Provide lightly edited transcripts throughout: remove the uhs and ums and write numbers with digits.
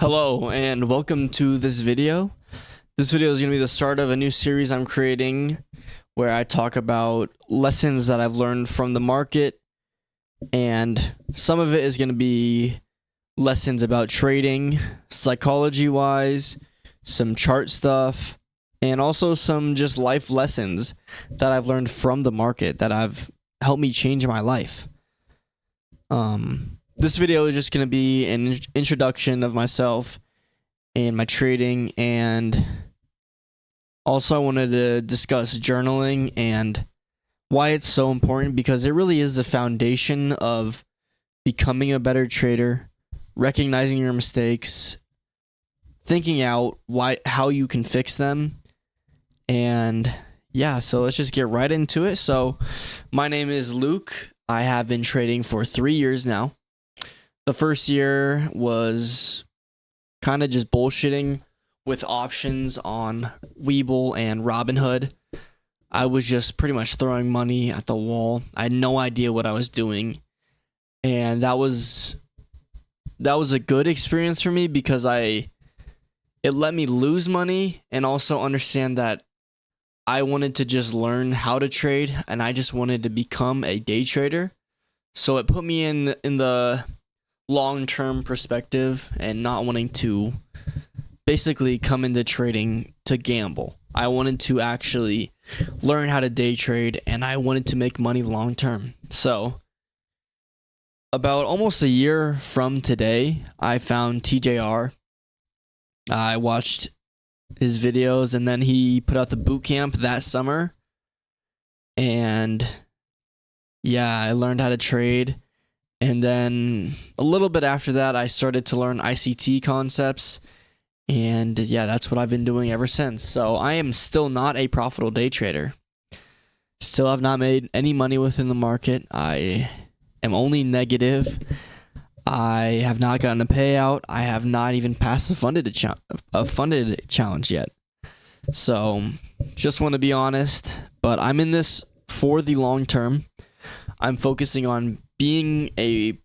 Hello and welcome to this video. This video is going to be the start of a new series I'm creating where I talk about lessons that I've learned from the market, and some of it is going to be lessons about trading, psychology wise, some chart stuff, and also some just life lessons that I've learned from the market that have helped me change my life. This video is just going to be an introduction of myself and my trading, and also I wanted to discuss journaling and why it's so important, because it really is the foundation of becoming a better trader, recognizing your mistakes, thinking out how you can fix them. And yeah, so let's just get right into it. So my name is Luke. I have been trading for 3 years now. The first year was kind of just bullshitting with options on Webull and Robinhood. I was just pretty much throwing money at the wall. I had no idea what I was doing. And that was a good experience for me, because it let me lose money and also understand that I wanted to just learn how to trade, and I just wanted to become a day trader. So it put me in the long-term perspective and not wanting to basically come into trading to gamble. I wanted to actually learn how to day trade, and I wanted to make money long-term. So about almost a year from today, I found TJR. I watched his videos, and then he put out the boot camp that summer. And yeah, I learned how to trade. And then a little bit after that, I started to learn ICT concepts. And yeah, that's what I've been doing ever since. So I am still not a profitable day trader. Still have not made any money within the market. I am only negative. I have not gotten a payout. I have not even passed a funded challenge yet. So just want to be honest, but I'm in this for the long term. I'm focusing on being a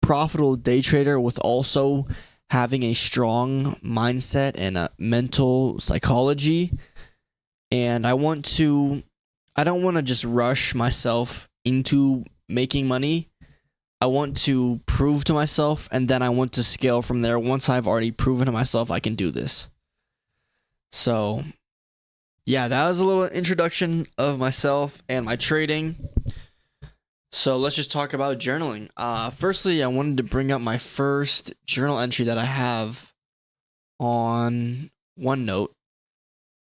profitable day trader with also having a strong mindset and a mental psychology. And I don't want to just rush myself into making money. I want to prove to myself, and then I want to scale from there once I've already proven to myself I can do this. So yeah, that was a little introduction of myself and my trading. So let's just talk about journaling. Firstly, I wanted to bring up my first journal entry that I have on OneNote.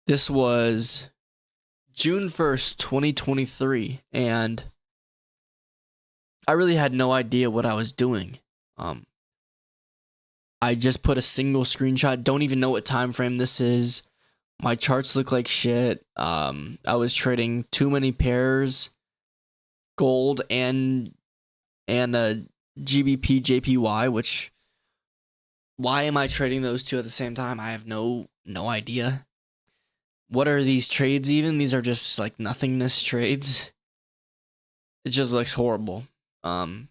This was June 1st, 2023, and I really had no idea what I was doing. I just put a single screenshot, don't even know what time frame this is. My charts look like shit. I was trading too many pairs, gold and a GBP JPY, which, why am I trading those two at the same time? I have no idea. What are these trades even? These are just like nothingness trades. It just looks horrible. And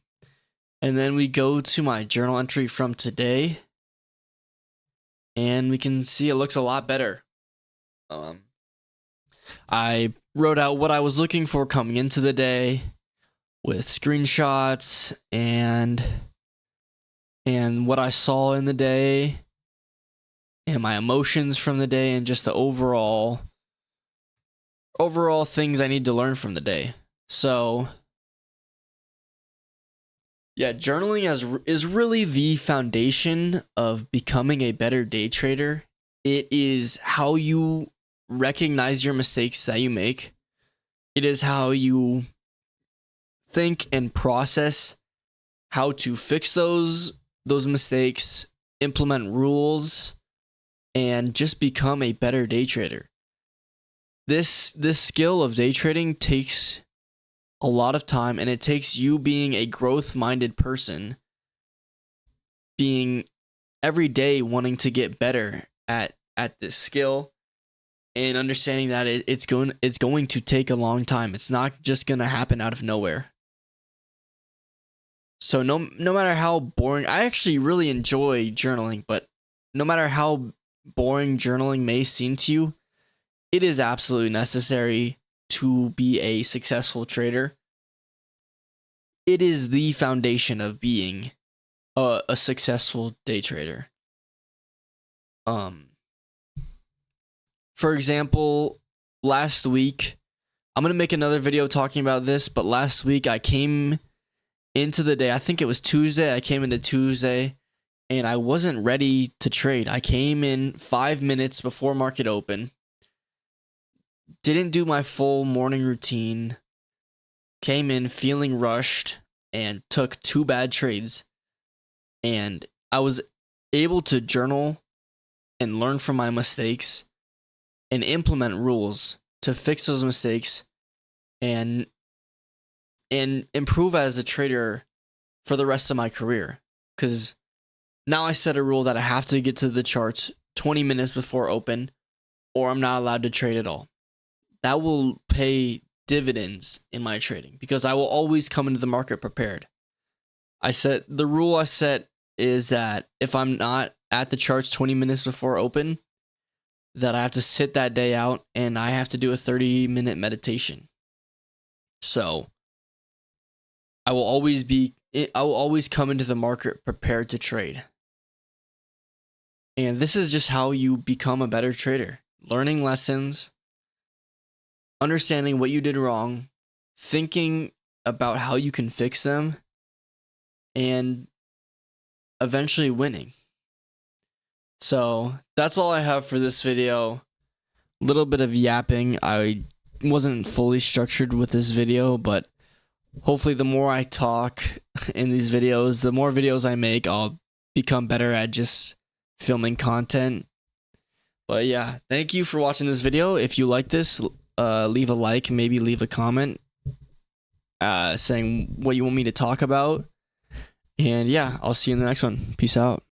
then we go to my journal entry from today, and we can see it looks a lot better. I wrote out what I was looking for coming into the day with screenshots and what I saw in the day and my emotions from the day, and just the overall things I need to learn from the day. So yeah, journaling is really the foundation of becoming a better day trader. It is how you recognize your mistakes that you make. It is how you think and process how to fix those mistakes, implement rules, and just become a better day trader. This skill of day trading takes a lot of time, and it takes you being a growth-minded person, being every day wanting to get better at this skill, and understanding that it's going to take a long time. It's not just going to happen out of nowhere. So no matter how boring, I actually really enjoy journaling, but no matter how boring journaling may seem to you, it is absolutely necessary to be a successful trader. It is the foundation of being a successful day trader. For example, last week, I'm going to make another video talking about this, but last week I came into the day, I think it was Tuesday, I came into Tuesday and I wasn't ready to trade. I came in 5 minutes before market open, didn't do my full morning routine, came in feeling rushed, and took 2 bad trades. And I was able to journal and learn from my mistakes and implement rules to fix those mistakes and improve as a trader for the rest of my career. Because now I set a rule that I have to get to the charts 20 minutes before open, or I'm not allowed to trade at all. That will pay dividends in my trading because I will always come into the market prepared. The rule I set is that if I'm not at the charts 20 minutes before open, that I have to sit that day out and I have to do a 30-minute meditation. So I will always come into the market prepared to trade. And this is just how you become a better trader. Learning lessons, understanding what you did wrong, thinking about how you can fix them, and eventually winning. So that's all I have for this video. A little bit of yapping. I wasn't fully structured with this video, but hopefully the more I talk in these videos, the more videos I make, I'll become better at just filming content. But yeah, thank you for watching this video. If you like this, leave a like, maybe leave a comment saying what you want me to talk about. And yeah, I'll see you in the next one. Peace out.